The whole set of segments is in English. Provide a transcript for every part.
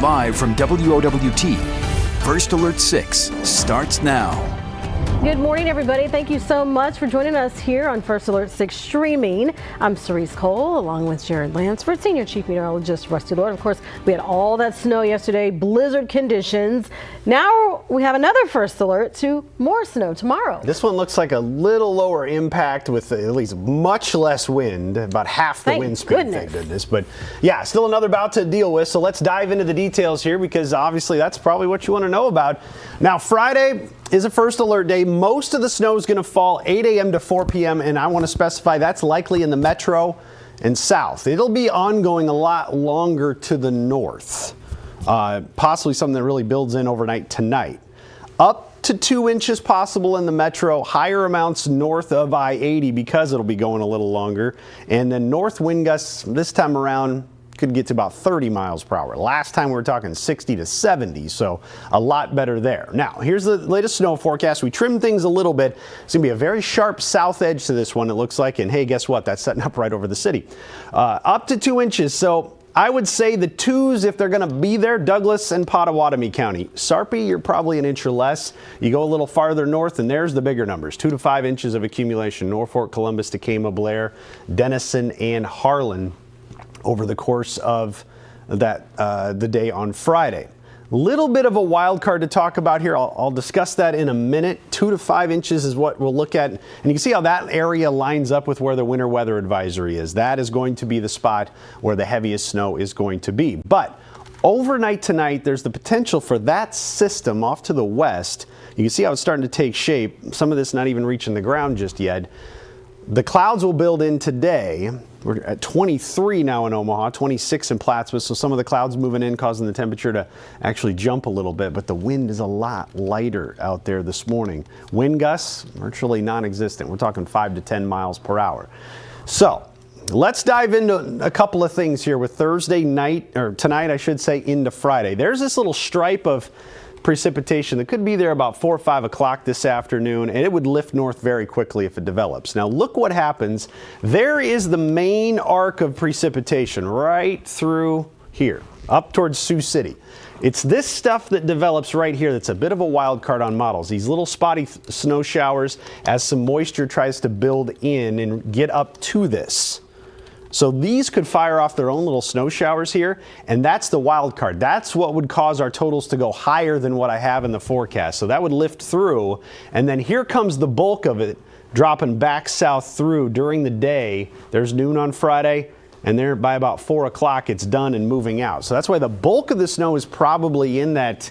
Live from WOWT, First Alert 6 starts now. Good morning, everybody. Thank you so much for joining us here on First Alert 6 streaming. I'm Cerise Cole, along with Jared Lansford, Senior Chief Meteorologist Rusty Lord. Of course, we had all that snow yesterday, blizzard conditions. Now we have another First Alert to more snow tomorrow. This one looks like a little lower impact with at least much less wind, about half the wind speed, thank goodness. But yeah, still another bout to deal with. So let's dive into the details here because obviously that's probably what you want to know about. Now, Friday is a First Alert day. Most of the snow is going to fall 8 a.m. to 4 p.m. and I want to specify that's likely in the metro and south. It'll be ongoing a lot longer to the north. Possibly something that really builds in overnight tonight. Up to 2 inches possible in the metro, higher amounts north of I-80 because it'll be going a little longer. And then north wind gusts this time around could get to about 30 miles per hour. Last time we were talking 60 to 70, so a lot better there. Now, here's the latest snow forecast. We trimmed things a little bit. It's going to be a very sharp south edge to this one, it looks like. And hey, guess what? That's setting up right over the city. Up to 2 inches. So I would say the twos, if they're going to be there, Douglas and Pottawatomie County. Sarpy, you're probably an inch or less. You go a little farther north, and there's the bigger numbers. 2 to 5 inches of accumulation. Norfolk, Columbus, Tacoma, Blair, Denison, and Harlan over the course of that the day on Friday. Little bit of a wild card to talk about here. I'll discuss that in a minute. 2 to 5 inches is what we'll look at. And you can see how that area lines up with where the winter weather advisory is. That is going to be the spot where the heaviest snow is going to be. But overnight tonight, there's the potential for that system off to the west. You can see how it's starting to take shape. Some of this not even reaching the ground just yet. The clouds will build in today. We're at 23 now in Omaha, 26 in Plattsburgh, so some of the clouds moving in causing the temperature to actually jump a little bit, but the wind is a lot lighter out there this morning. Wind gusts, virtually non-existent. We're talking 5 to 10 miles per hour. So let's dive into a couple of things here with Thursday night, or tonight I should say, into Friday. There's this little stripe of precipitation that could be there about 4 or 5 o'clock this afternoon, and it would lift north very quickly if it develops. Now look what happens. There is the main arc of precipitation right through here, up towards Sioux City. It's this stuff that develops right here that's a bit of a wild card on models. These little spotty snow showers as some moisture tries to build in and get up to this. So these could fire off their own little snow showers here, and that's the wild card. That's what would cause our totals to go higher than what I have in the forecast. So that would lift through, and then here comes the bulk of it dropping back south through during the day. There's noon on Friday, and there by about 4 o'clock it's done and moving out. So that's why the bulk of the snow is probably in that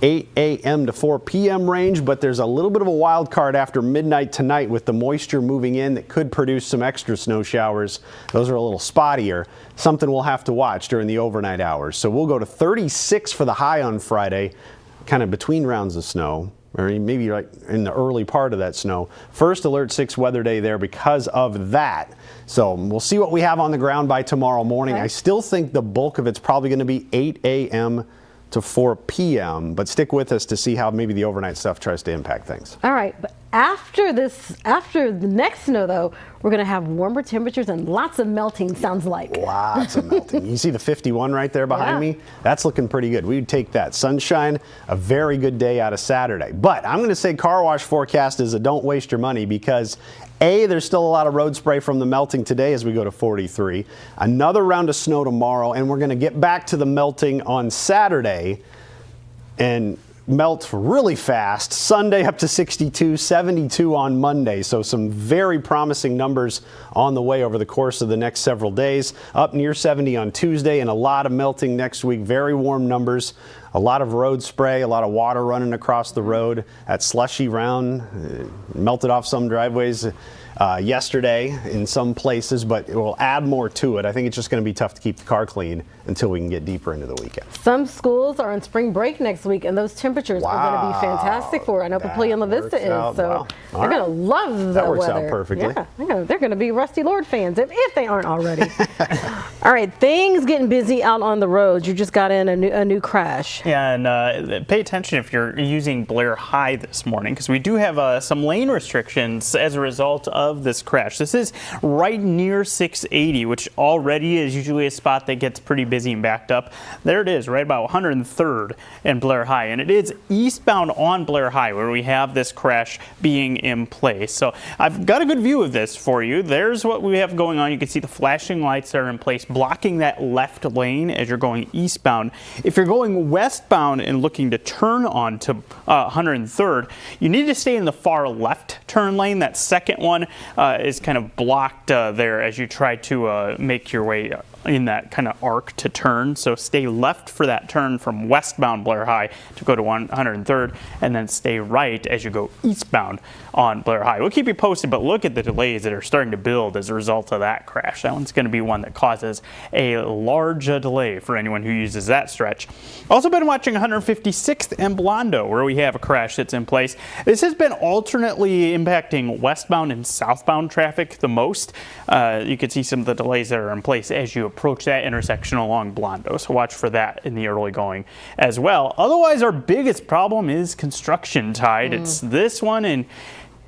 8 a.m. to 4 p.m. range, but there's a little bit of a wild card after midnight tonight with the moisture moving in that could produce some extra snow showers. Those are a little spottier. Something we'll have to watch during the overnight hours. So we'll go to 36 for the high on Friday, kind of between rounds of snow, or maybe like in the early part of that snow. First Alert 6 weather day there because of that. So we'll see what we have on the ground by tomorrow morning. Okay. I still think the bulk of it's probably going to be 8 a.m. to 4 p.m., but stick with us to see how maybe the overnight stuff tries to impact things. All right, but after the next snow, though, we're going to have warmer temperatures and lots of melting, sounds like. Lots of melting. You see the 51 right there behind me? That's looking pretty good. We'd take that. Sunshine, a very good day out of Saturday. But I'm going to say car wash forecast is a don't waste your money because there's still a lot of road spray from the melting today as we go to 43. Another round of snow tomorrow, and we're going to get back to the melting on Saturday and melt really fast. Sunday up to 62, 72 on Monday. So some very promising numbers on the way over the course of the next several days. Up near 70 on Tuesday and a lot of melting next week. Very warm numbers. A lot of road spray, a lot of water running across the road. That slushy round melted off some driveways yesterday in some places, but it will add more to it. I think it's just going to be tough to keep the car clean until we can get deeper into the weekend. Some schools are on spring break next week, and those temperatures are going to be fantastic for it. I know Papillion La Vista is, so they're going to love the weather. That works out perfectly. Yeah, they're going to be Rusty Lord fans if they aren't already. All right, things getting busy out on the roads. You just got in a new crash. Yeah, and pay attention if you're using Blair High this morning, because we do have some lane restrictions as a result of this crash. This is right near 680, which already is usually a spot that gets pretty busy and backed up. There it is, right about 103rd and Blair High, and it is eastbound on Blair High where we have this crash being in place. So I've got a good view of this for you. There's what we have going on. You can see the flashing lights that are in place, blocking that left lane as you're going eastbound. If you're going westbound and looking to turn on to 103rd, you need to stay in the far left turn lane. That second one is kind of blocked there as you try to make your way in that kind of arc to turn. So stay left for that turn from westbound Blair High to go to 103rd, and then stay right as you go eastbound on Blair High. We'll keep you posted, but look at the delays that are starting to build as a result of that crash. That one's going to be one that causes a large delay for anyone who uses that stretch. Also been watching 156th and Blondo, where we have a crash that's in place. This has been alternately impacting westbound and southbound traffic the most. You can see some of the delays that are in place as you approach that intersection along Blondo, so watch for that in the early going as well. Otherwise, our biggest problem is construction tied. It's this one in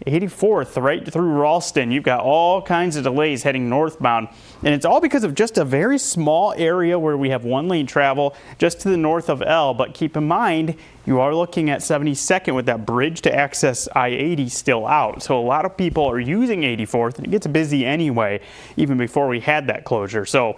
84th right through Ralston. You've got all kinds of delays heading northbound, and it's all because of just a very small area where we have one lane travel just to the north of L. But keep in mind, you are looking at 72nd with that bridge to access I-80 still out. So a lot of people are using 84th, and it gets busy anyway, even before we had that closure. So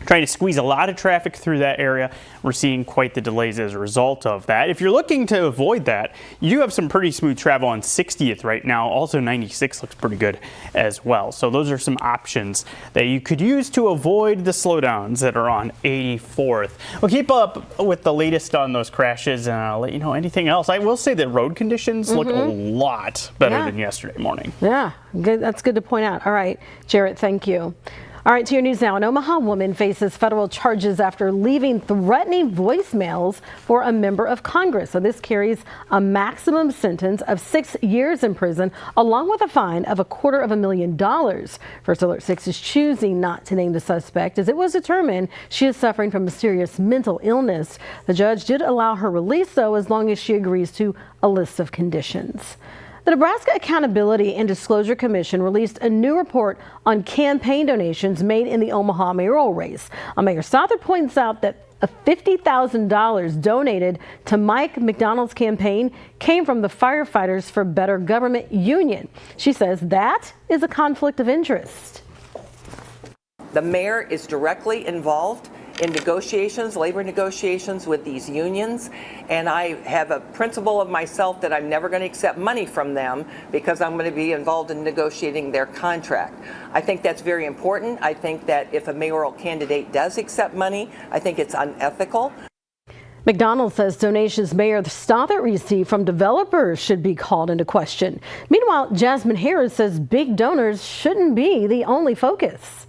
trying to squeeze a lot of traffic through that area. We're seeing quite the delays as a result of that. If you're looking to avoid that, you do have some pretty smooth travel on 60th right now. Also 96 looks pretty good as well. So those are some options that you could use to avoid the slowdowns that are on 84th. We'll keep up with the latest on those crashes, and I'll let you know anything else. I will say that road conditions look a lot better than yesterday morning. Yeah, good. That's good to point out. All right, Jarrett, thank you. All right, to your news now. An Omaha woman faces federal charges after leaving threatening voicemails for a member of Congress. So this carries a maximum sentence of 6 years in prison, along with a fine of $250,000. First Alert 6 is choosing not to name the suspect, as it was determined she is suffering from a serious mental illness. The judge did allow her release, though, as long as she agrees to a list of conditions. The Nebraska Accountability and Disclosure Commission released a new report on campaign donations made in the Omaha mayoral race. Mayor Stothert points out that $50,000 donated to Mike McDonald's campaign came from the Firefighters for Better Government union. She says that is a conflict of interest. The mayor is directly involved in negotiations, labor negotiations with these unions, and I have a principle of myself that I'm never going to accept money from them because I'm going to be involved in negotiating their contract. I think that's very important. I think that if a mayoral candidate does accept money, I think it's unethical. McDonald says donations Mayor Stothert received from developers should be called into question. Meanwhile, Jasmine Harris says big donors shouldn't be the only focus.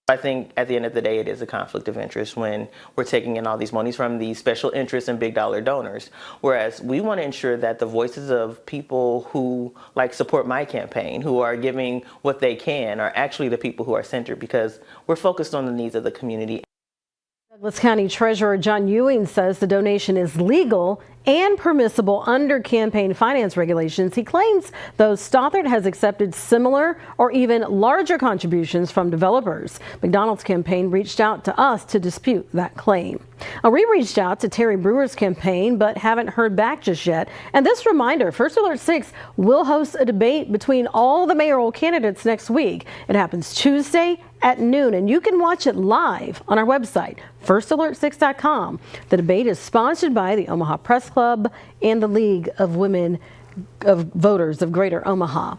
I think at the end of the day, it is a conflict of interest when we're taking in all these monies from these special interests and big dollar donors. Whereas we want to ensure that the voices of people who support my campaign, who are giving what they can, are actually the people who are centered, because we're focused on the needs of the community. Douglas County Treasurer John Ewing says the donation is legal and permissible under campaign finance regulations. He claims, though, Stothert has accepted similar or even larger contributions from developers. McDonald's campaign reached out to us to dispute that claim. We reached out to Terry Brewer's campaign, but haven't heard back just yet. And this reminder, First Alert 6 will host a debate between all the mayoral candidates next week. It happens Tuesday at noon, and you can watch it live on our website, firstalert6.com. The debate is sponsored by the Omaha Press Club and the League of Women of Voters of Greater Omaha.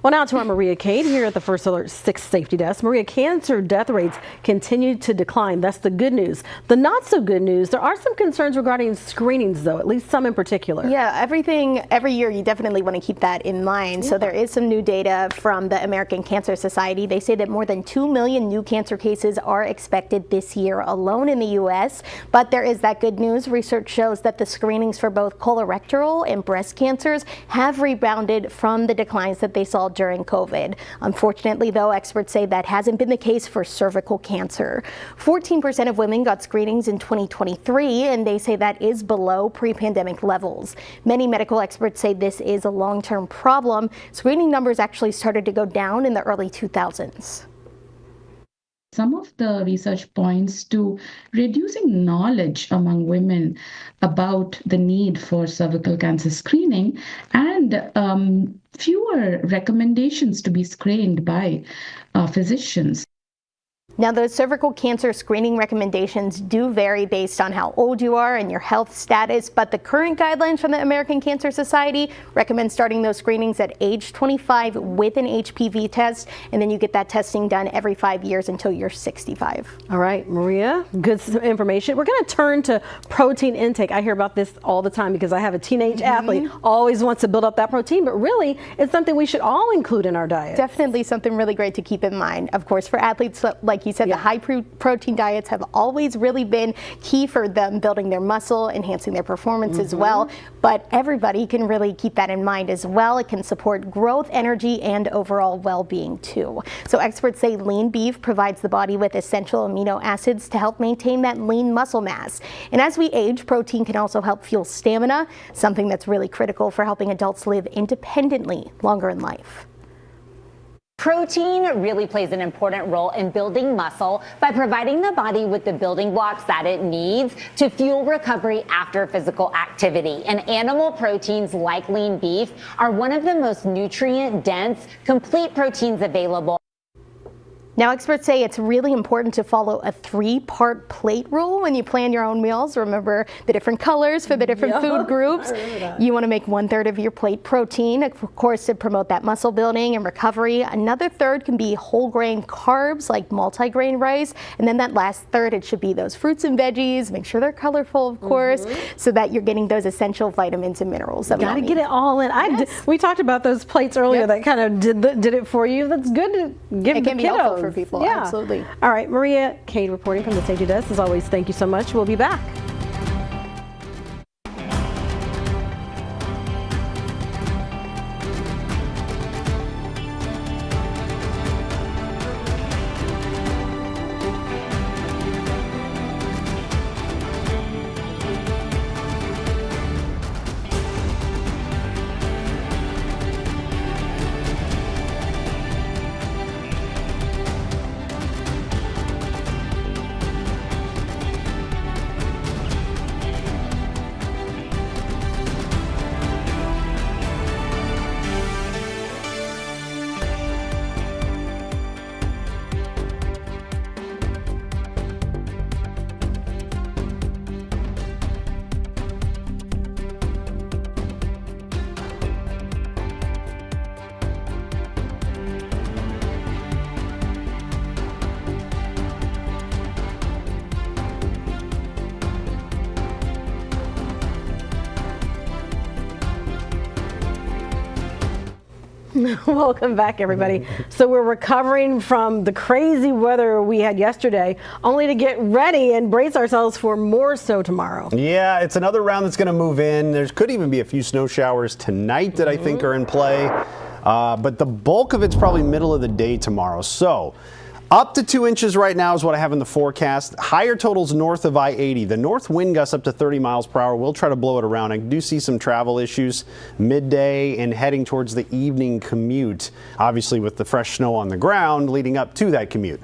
Well, now to our Maria Cade here at the First Alert 6 Safety Desk. Maria, cancer death rates continue to decline. That's the good news. The not so good news, there are some concerns regarding screenings, though, at least some in particular. Yeah, every year you definitely want to keep that in mind. Yeah. So there is some new data from the American Cancer Society. They say that more than 2 million new cancer cases are expected this year alone in the U.S. But there is that good news. Research shows that the screenings for both colorectal and breast cancers have rebounded from the declines that they saw during COVID. Unfortunately, though, experts say that hasn't been the case for cervical cancer. 14% of women got screenings in 2023, and they say that is below pre-pandemic levels. Many medical experts say this is a long-term problem. Screening numbers actually started to go down in the early 2000s. Some of the research points to reducing knowledge among women about the need for cervical cancer screening and fewer recommendations to be screened by physicians. Now, those cervical cancer screening recommendations do vary based on how old you are and your health status, but the current guidelines from the American Cancer Society recommend starting those screenings at age 25 with an HPV test, and then you get that testing done every 5 years until you're 65. All right, Maria, good information. We're going to turn to protein intake. I hear about this all the time because I have a teenage athlete, always wants to build up that protein, but really it's something we should all include in our diet. Definitely something really great to keep in mind. Of course, for athletes, like you said, the high protein diets have always really been key for them building their muscle, enhancing their performance as well. But everybody can really keep that in mind as well. It can support growth, energy, and overall well-being too. So experts say lean beef provides the body with essential amino acids to help maintain that lean muscle mass. And as we age, protein can also help fuel stamina, something that's really critical for helping adults live independently longer in life. Protein really plays an important role in building muscle by providing the body with the building blocks that it needs to fuel recovery after physical activity. And animal proteins like lean beef are one of the most nutrient-dense, complete proteins available. Now, experts say it's really important to follow a 3-part plate rule when you plan your own meals. Remember the different colors for the different food groups. You want to make 1/3 of your plate protein, of course, to promote that muscle building and recovery. Another third can be whole grain carbs like multigrain rice. And then that last third, it should be those fruits and veggies. Make sure they're colorful, of course, so that you're getting those essential vitamins and minerals that we Got to get it all in. We talked about those plates earlier that kind of did it for you. That's good to give the kiddos. For people, yeah. Absolutely. All right, Maria Cade reporting from the safety desk. As always, thank you so much. We'll be back. Welcome back, everybody. So we're recovering from the crazy weather we had yesterday, only to get ready and brace ourselves for more snow tomorrow. Yeah, it's another round that's going to move in. There could even be a few snow showers tonight that I think are in play. But the bulk of it's probably middle of the day tomorrow. So up to 2 inches right now is what I have in the forecast. Higher totals north of I-80. The north wind gusts up to 30 miles per hour. We'll try to blow it around. I do see some travel issues midday and heading towards the evening commute, obviously with the fresh snow on the ground leading up to that commute.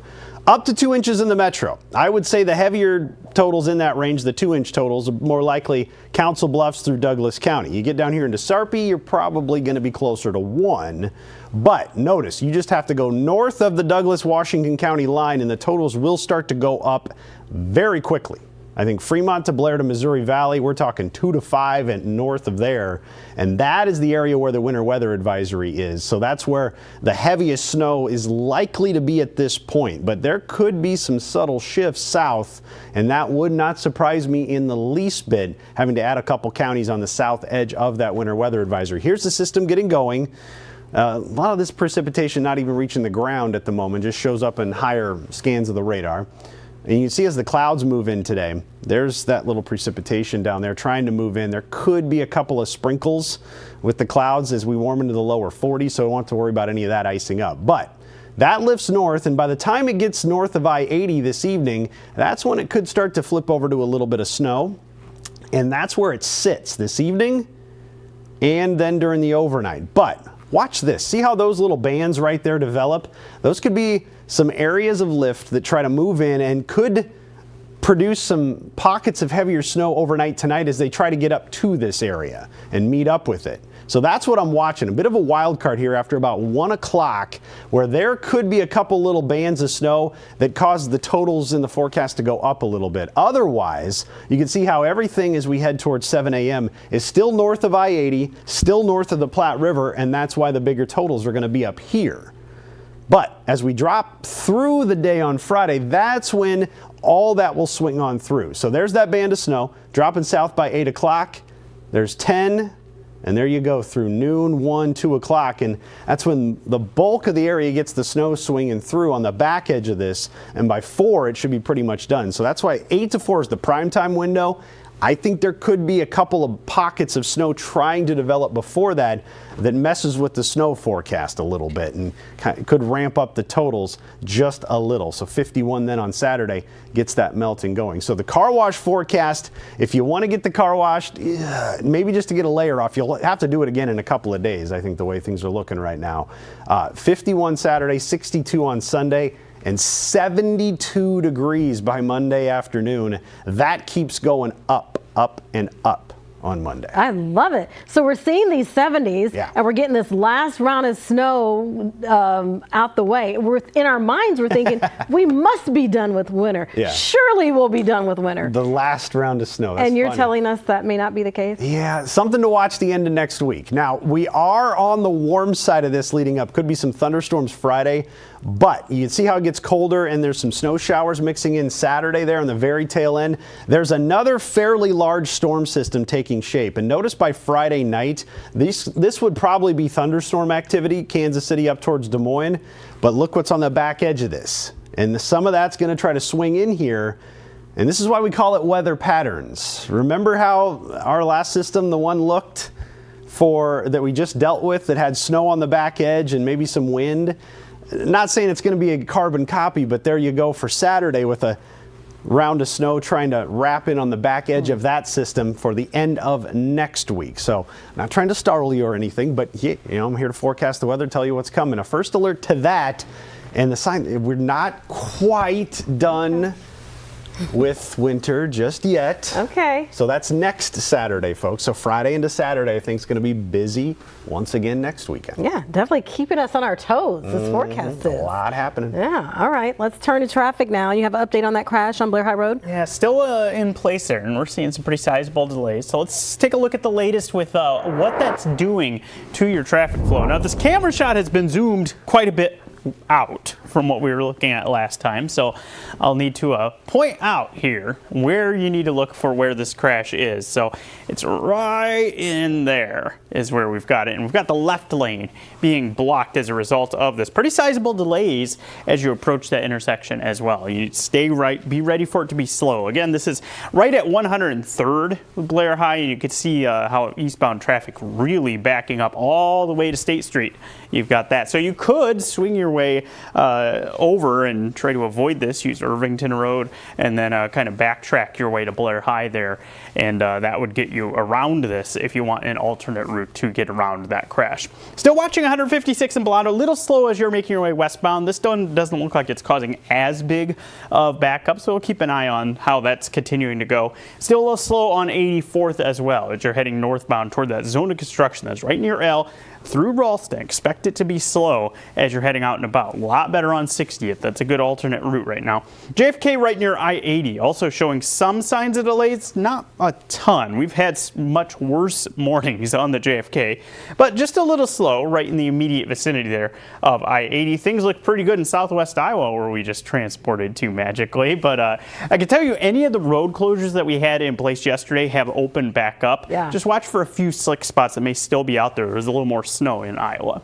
Up to 2 inches in the metro. I would say the heavier totals in that range, the 2-inch totals, are more likely Council Bluffs through Douglas County. You get down here into Sarpy, you're probably going to be closer to 1. But notice, you just have to go north of the Douglas-Washington County line and the totals will start to go up very quickly. I think Fremont to Blair to Missouri Valley, we're talking 2 to 5 and north of there. And that is the area where the winter weather advisory is. So that's where the heaviest snow is likely to be at this point. But there could be some subtle shifts south, and that would not surprise me in the least bit, having to add a couple counties on the south edge of that winter weather advisory. Here's the system getting going. A lot of this precipitation not even reaching the ground at the moment, just shows up in higher scans of the radar. And you can see as the clouds move in today, there's that little precipitation down there trying to move in. There could be a couple of sprinkles with the clouds as we warm into the lower 40s, so we won't have to worry about any of that icing up. But that lifts north, and by the time it gets north of I-80 this evening, that's when it could start to flip over to a little bit of snow. And that's where it sits this evening and then during the overnight. But watch this. See how those little bands right there develop? Those could be some areas of lift that try to move in and could produce some pockets of heavier snow overnight tonight as they try to get up to this area and meet up with it. So that's what I'm watching. A bit of a wild card here after about 1 o'clock, where there could be a couple little bands of snow that cause the totals in the forecast to go up a little bit. Otherwise, you can see how everything as we head towards 7 a.m. is still north of I-80, still north of the Platte River, and that's why the bigger totals are going to be up here. But as we drop through the day on Friday, that's when all that will swing on through. So there's that band of snow dropping south by 8 o'clock. There's 10. And there you go through noon, 1, 2 o'clock, and that's when the bulk of the area gets the snow swinging through on the back edge of this, and by 4 it should be pretty much done. So that's why 8 to 4 is the prime time window. I think there could be a couple of pockets of snow trying to develop before that messes with the snow forecast a little bit and could ramp up the totals just a little. So 51 then on Saturday gets that melting going. So the car wash forecast, if you want to get the car washed, maybe just to get a layer off, you'll have to do it again in a couple of days, I think, the way things are looking right now. 51 Saturday, 62 on Sunday, and 72 degrees by Monday afternoon. That keeps going up, up, and up on Monday. I love it. So we're seeing these 70s, and we're getting this last round of snow out the way. We're in our minds, we're thinking, we must be done with winter. Yeah. Surely we'll be done with winter. The last round of snow. That's and you're funny. telling us that may not be the case? Yeah, something to watch the end of next week. Now, we are on the warm side of this leading up. Could be some thunderstorms Friday, but you can see how it gets colder, and there's some snow showers mixing in Saturday there on the very tail end. There's another fairly large storm system taking shape, and notice by Friday night, this would probably be thunderstorm activity, Kansas City up towards Des Moines, but look what's on the back edge of this. And some of that's going to try to swing in here. And this is why we call it weather patterns. Remember how our last system, the one looked that we just dealt with, that had snow on the back edge and maybe some wind? Not saying it's going to be a carbon copy, but there you go for Saturday with a round of snow trying to wrap in on the back edge of that system for the end of next week. So not trying to startle you or anything, but I'm here to forecast the weather, tell you what's coming. A first alert to that, and the sign, we're not quite done with winter just yet. Okay. So that's next Saturday, folks. So Friday into Saturday, I think it's going to be busy once again next weekend. Yeah, definitely keeping us on our toes, this forecast is. A lot happening. Yeah, all right. Let's turn to traffic now. You have an update on that crash on Blair High Road? Yeah, still in place there, and we're seeing some pretty sizable delays. So let's take a look at the latest with what that's doing to your traffic flow. Now, this camera shot has been zoomed quite a bit out from what we were looking at last time, so I'll need to point out here where you need to look for where this crash is. So it's right in there is where we've got it, and we've got the left lane being blocked as a result of this. Pretty sizable delays as you approach that intersection as well. You stay right, be ready for it to be slow. Again, this is right at 103rd with Blair High, and you can see how eastbound traffic really backing up all the way to State Street. You've got that. So you could swing your way over and try to avoid this, use Irvington Road, and then kind of backtrack your way to Blair High there, and that would get you around this if you want an alternate route to get around that crash. Still watching 156 in Belano, a little slow as you're making your way westbound. This doesn't look like it's causing as big of backup, so we'll keep an eye on how that's continuing to go. Still a little slow on 84th as well as you're heading northbound toward that zone of construction that's right near L through Ralston. Expect it to be slow as you're heading out and about. A lot better on 60th. That's a good alternate route right now. JFK right near I-80 also showing some signs of delays. Not a ton. We've had much worse mornings on the JFK, but just a little slow right in the immediate vicinity there of I-80. Things look pretty good in southwest Iowa where we just transported to magically, but I can tell you any of the road closures that we had in place yesterday have opened back up. Yeah. Just watch for a few slick spots that may still be out there. There's a little more snow in Iowa.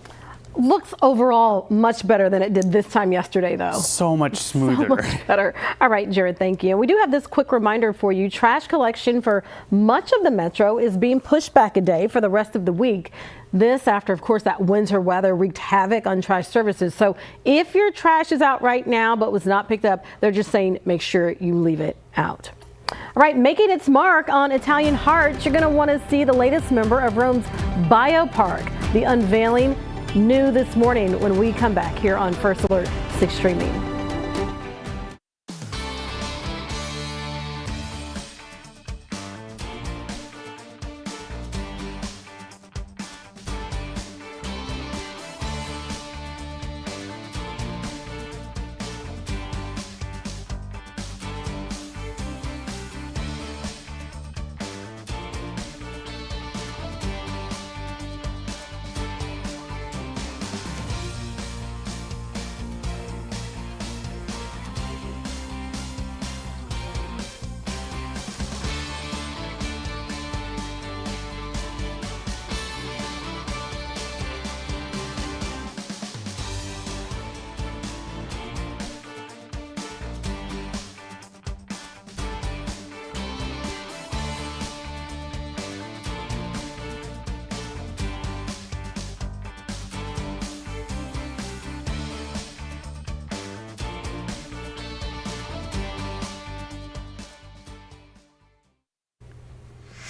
Looks overall much better than it did this time yesterday, though. So much smoother. So much better. All right, Jared, thank you. And we do have this quick reminder for you. Trash collection for much of the metro is being pushed back a day for the rest of the week. This after, of course, that winter weather wreaked havoc on trash services. So if your trash is out right now but was not picked up, they're just saying make sure you leave it out. All right, making its mark on Italian Hearts, you're going to want to see the latest member of Rome's Biopark. The unveiling new this morning when we come back here on First Alert 6 Streaming.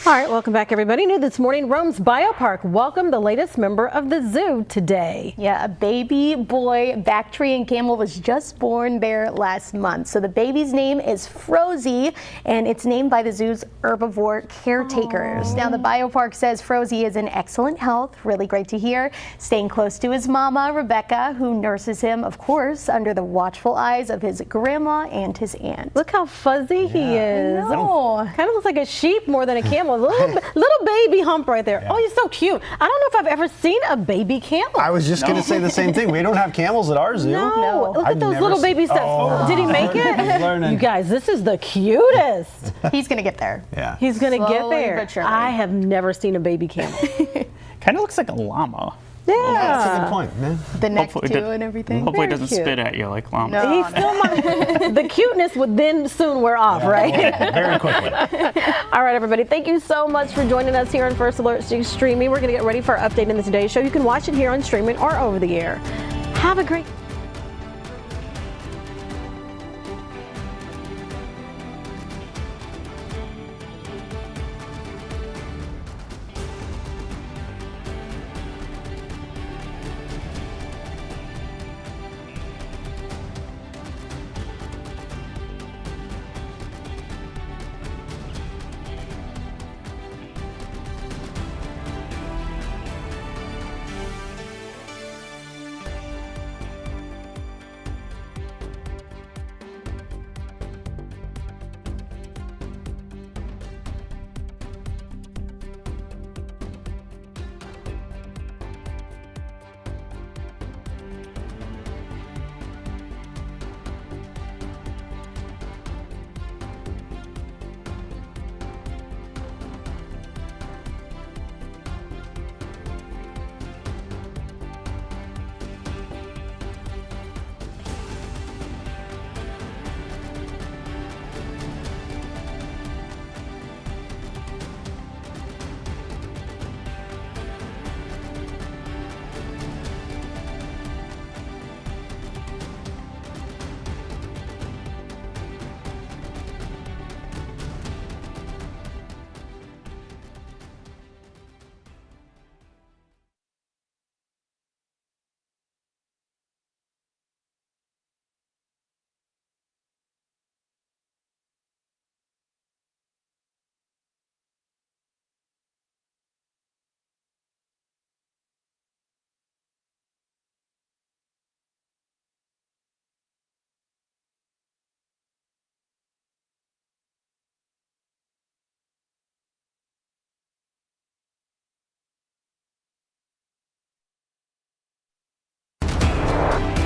All right, welcome back, everybody. New this morning, Rome's Biopark welcomed the latest member of the zoo today. Yeah, a baby boy Bactrian camel was just born there last month. So the baby's name is Frozy, and it's named by the zoo's herbivore caretakers. Aww. Now, the Biopark says Frozy is in excellent health, really great to hear, staying close to his mama, Rebecca, who nurses him, of course, under the watchful eyes of his grandma and his aunt. Look how fuzzy he is. I know. Kind of looks like a sheep more than a camel. Little baby hump right there. Yeah. Oh, he's so cute. I don't know if I've ever seen a baby camel. I was just going to say the same thing. We don't have camels at our zoo. No. Look at those little baby steps. Oh. Did he make it? You guys, this is the cutest. He's going to get there. Yeah. He's going to get there. But surely. I have never seen a baby camel. Kind of looks like a llama. Yeah. That's a good point, man. The neck too and everything. Hopefully it doesn't spit at you like llama. No, he still might. The cuteness would then soon wear off, right? Very quickly. All right, everybody. Thank you so much for joining us here on First Alert Streaming. We're going to get ready for our update in the Today Show. You can watch it here on streaming or over the air. Have a great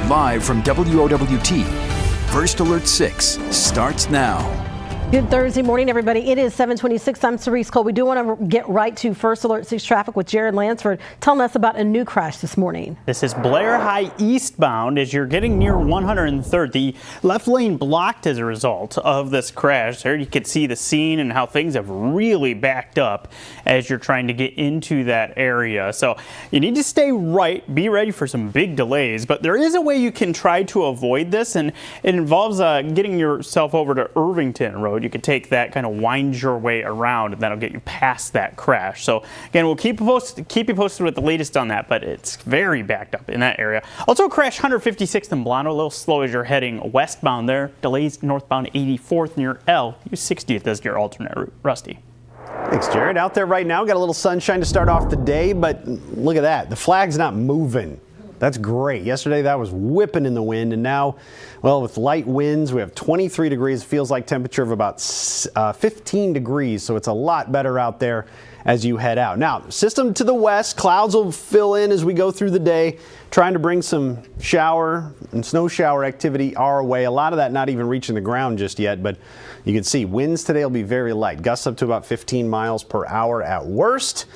Live from WOWT, First Alert 6 starts now. Good Thursday morning, everybody. It is 7:26. I'm Cerise Cole. We do want to get right to First Alert 6 traffic with Jared Lansford telling us about a new crash this morning. This is Blair High eastbound as you're getting near 103rd. The left lane blocked as a result of this crash. There you can see the scene and how things have really backed up as you're trying to get into that area. So you need to stay right, be ready for some big delays, but there is a way you can try to avoid this, and it involves getting yourself over to Irvington Road. You can take that, kind of wind your way around, and that'll get you past that crash. So again, we'll keep you posted with the latest on that, but it's very backed up in that area. Also a crash 156th and Blondeau, a little slow as you're heading westbound there. Delays northbound 84th near L. Use 60th as your alternate route. Rusty. Thanks, Jared. Out there right now, got a little sunshine to start off the day, but look at that. The flag's not moving. That's great. Yesterday that was whipping in the wind, and now, well, with light winds, we have 23 degrees. It feels like temperature of about 15 degrees, so it's a lot better out there as you head out. Now, system to the west, clouds will fill in as we go through the day, trying to bring some shower and snow shower activity our way. A lot of that not even reaching the ground just yet, but you can see winds today will be very light. Gusts up to about 15 miles per hour at worst.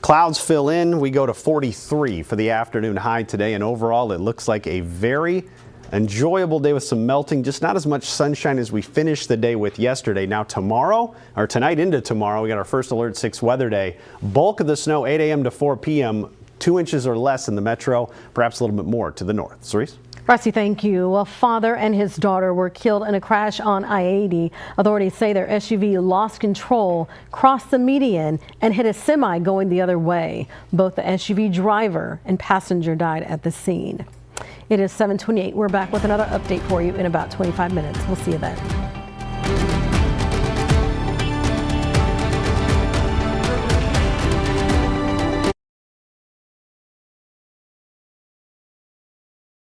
Clouds fill in. We go to 43 for the afternoon high today, and overall it looks like a very enjoyable day with some melting, just not as much sunshine as we finished the day with yesterday. Now tomorrow, or tonight into tomorrow, we got our First Alert 6 weather day. Bulk of the snow 8 a.m. to 4 p.m., 2 inches or less in the metro, perhaps a little bit more to the north. Cerise? Rusty, thank you. A father and his daughter were killed in a crash on I-80. Authorities say their SUV lost control, crossed the median, and hit a semi going the other way. Both the SUV driver and passenger died at the scene. It is 7:28. We're back with another update for you in about 25 minutes. We'll see you then.